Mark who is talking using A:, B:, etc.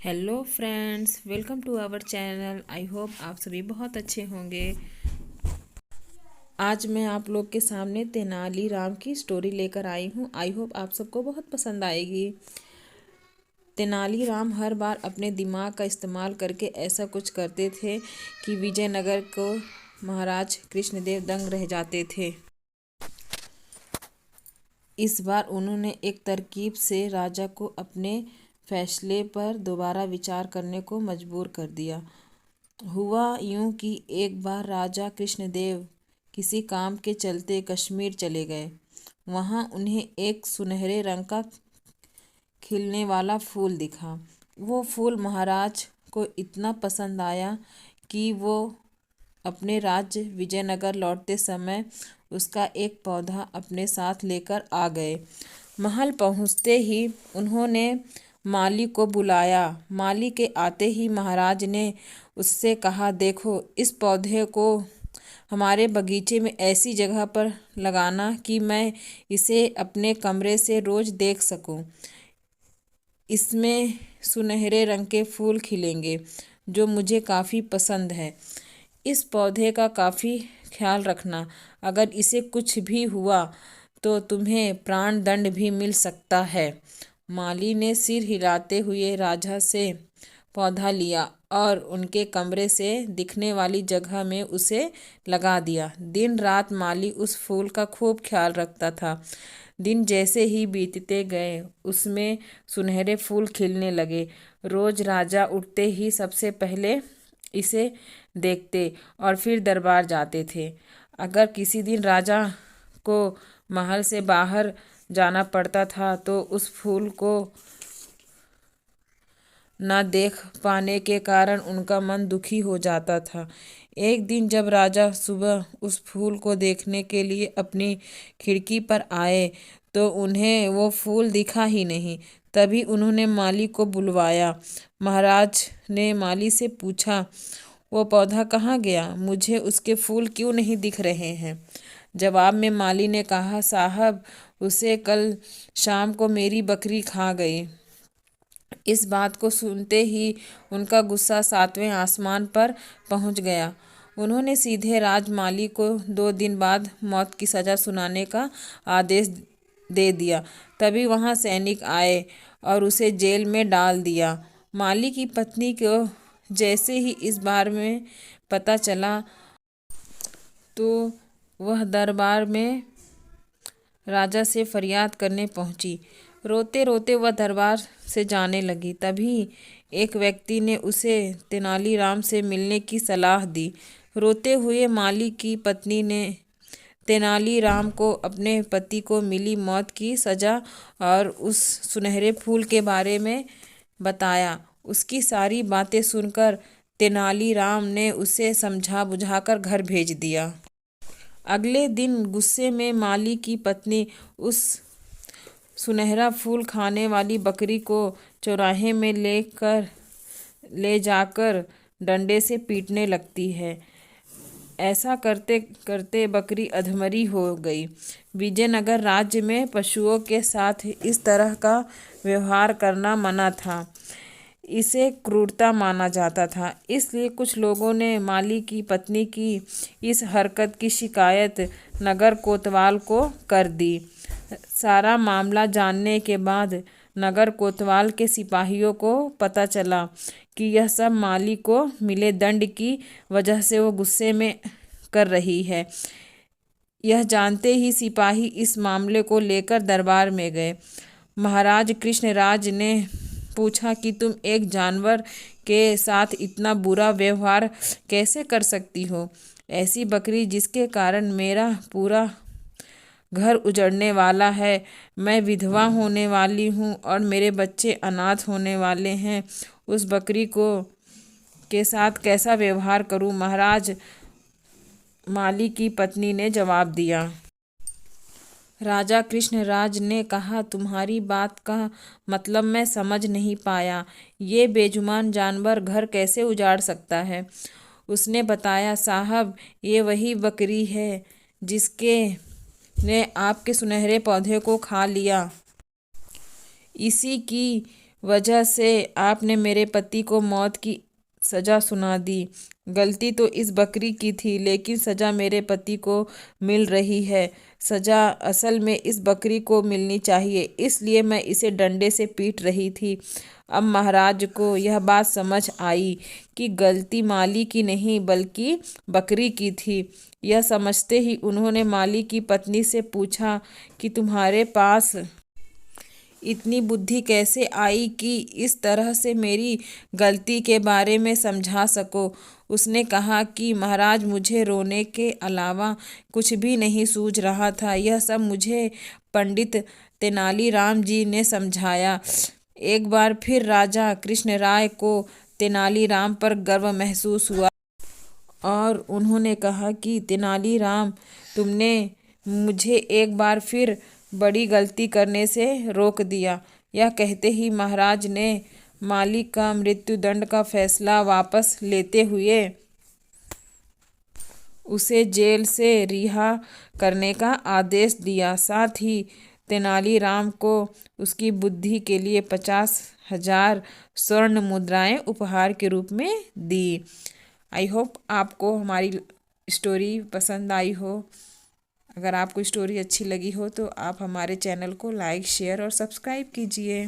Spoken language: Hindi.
A: Hello friends, welcome to our channel. I hope आप सभी बहुत अच्छे होंगे। आज मैं आप लोग के सामने तेनाली राम की स्टोरी लेकर आई हूँ। आई होप आप सबको बहुत पसंद आएगी। तेनाली राम हर बार अपने दिमाग का इस्तेमाल करके ऐसा कुछ करते थे कि विजयनगर को महाराज कृष्णदेव दंग रह जाते थे। इस बार उन्होंने एक तरकीब से राजा को अपने फैसले पर दोबारा विचार करने को मजबूर कर दिया। हुआ यूं कि एक बार राजा कृष्णदेव किसी काम के चलते कश्मीर चले गए। वहां उन्हें एक सुनहरे रंग का खिलने वाला फूल दिखा। वो फूल महाराज को इतना पसंद आया कि वो अपने राज्य विजयनगर लौटते समय उसका एक पौधा अपने साथ लेकर आ गए। महल पहुंचते ही उन्होंने माली को बुलाया। माली के आते ही महाराज ने उससे कहा, देखो, इस पौधे को हमारे बगीचे में ऐसी जगह पर लगाना कि मैं इसे अपने कमरे से रोज देख सकूं। इसमें सुनहरे रंग के फूल खिलेंगे जो मुझे काफ़ी पसंद है। इस पौधे का काफ़ी ख्याल रखना। अगर इसे कुछ भी हुआ तो तुम्हें प्राण दंड भी मिल सकता है। माली ने सिर हिलाते हुए राजा से पौधा लिया और उनके कमरे से दिखने वाली जगह में उसे लगा दिया। दिन रात माली उस फूल का खूब ख्याल रखता था। दिन जैसे ही बीतते गए उसमें सुनहरे फूल खिलने लगे। रोज राजा उठते ही सबसे पहले इसे देखते और फिर दरबार जाते थे। अगर किसी दिन राजा को महल से बाहर जाना पड़ता था तो उस फूल को न देख पाने के कारण उनका मन दुखी हो जाता था। एक दिन जब राजा सुबह उस फूल को देखने के लिए अपनी खिड़की पर आए तो उन्हें वो फूल दिखा ही नहीं। तभी उन्होंने माली को बुलवाया। महाराज ने माली से पूछा, वो पौधा कहाँ गया? मुझे उसके फूल क्यों नहीं दिख रहे हैं? जवाब में माली ने कहा, साहब, उसे कल शाम को मेरी बकरी खा गई। इस बात को सुनते ही उनका गुस्सा 7वें आसमान पर पहुंच गया। उन्होंने सीधे राजमाली को 2 दिन बाद मौत की सज़ा सुनाने का आदेश दे दिया। तभी वहां सैनिक आए और उसे जेल में डाल दिया। माली की पत्नी को जैसे ही इस बारे में पता चला तो वह दरबार में राजा से फरियाद करने पहुंची। रोते रोते वह दरबार से जाने लगी। तभी एक व्यक्ति ने उसे तेनालीराम से मिलने की सलाह दी। रोते हुए माली की पत्नी ने तेनालीराम को अपने पति को मिली मौत की सज़ा और उस सुनहरे फूल के बारे में बताया। उसकी सारी बातें सुनकर तेनालीराम ने उसे समझा बुझाकर घर भेज दिया। अगले दिन गुस्से में माली की पत्नी उस सुनहरा फूल खाने वाली बकरी को चौराहे में ले जाकर डंडे से पीटने लगती है। ऐसा करते करते बकरी अधमरी हो गई। विजयनगर राज्य में पशुओं के साथ इस तरह का व्यवहार करना मना था। इसे क्रूरता माना जाता था। इसलिए कुछ लोगों ने माली की पत्नी की इस हरकत की शिकायत नगर कोतवाल को कर दी। सारा मामला जानने के बाद नगर कोतवाल के सिपाहियों को पता चला कि यह सब माली को मिले दंड की वजह से वो गुस्से में कर रही है। यह जानते ही सिपाही इस मामले को लेकर दरबार में गए। महाराज कृष्णराज ने पूछा कि तुम एक जानवर के साथ इतना बुरा व्यवहार कैसे कर सकती हो? ऐसी बकरी जिसके कारण मेरा पूरा घर उजड़ने वाला है, मैं विधवा होने वाली हूँ और मेरे बच्चे अनाथ होने वाले हैं, उस बकरी को के साथ कैसा व्यवहार करूँ? महाराज माली की पत्नी ने जवाब दिया। राजा कृष्णराज ने कहा, तुम्हारी बात का मतलब मैं समझ नहीं पाया। ये बेजुबान जानवर घर कैसे उजाड़ सकता है? उसने बताया, साहब, ये वही बकरी है जिसके ने आपके सुनहरे पौधे को खा लिया। इसी की वजह से आपने मेरे पति को मौत की सजा सुना दी। गलती तो इस बकरी की थी, लेकिन सजा मेरे पति को मिल रही है। सजा असल में इस बकरी को मिलनी चाहिए, इसलिए मैं इसे डंडे से पीट रही थी। अब महाराज को यह बात समझ आई कि गलती माली की नहीं बल्कि बकरी की थी। यह समझते ही उन्होंने माली की पत्नी से पूछा कि तुम्हारे पास इतनी बुद्धि कैसे आई कि इस तरह से मेरी गलती के बारे में समझा सको। उसने कहा कि महाराज, मुझे रोने के अलावा कुछ भी नहीं सूझ रहा था। यह सब मुझे पंडित तेनालीराम जी ने समझाया। एक बार फिर राजा कृष्णराय को तेनालीराम पर गर्व महसूस हुआ और उन्होंने कहा कि तेनालीराम, तुमने मुझे एक बार फिर बड़ी गलती करने से रोक दिया। यह कहते ही महाराज ने मालिक का मृत्युदंड का फैसला वापस लेते हुए उसे जेल से रिहा करने का आदेश दिया। साथ ही तेनालीराम को उसकी बुद्धि के लिए 50,000 स्वर्ण मुद्राएं उपहार के रूप में दी। आई होप आपको हमारी स्टोरी पसंद आई हो। अगर आपको स्टोरी अच्छी लगी हो तो आप हमारे चैनल को लाइक, शेयर और सब्सक्राइब कीजिए।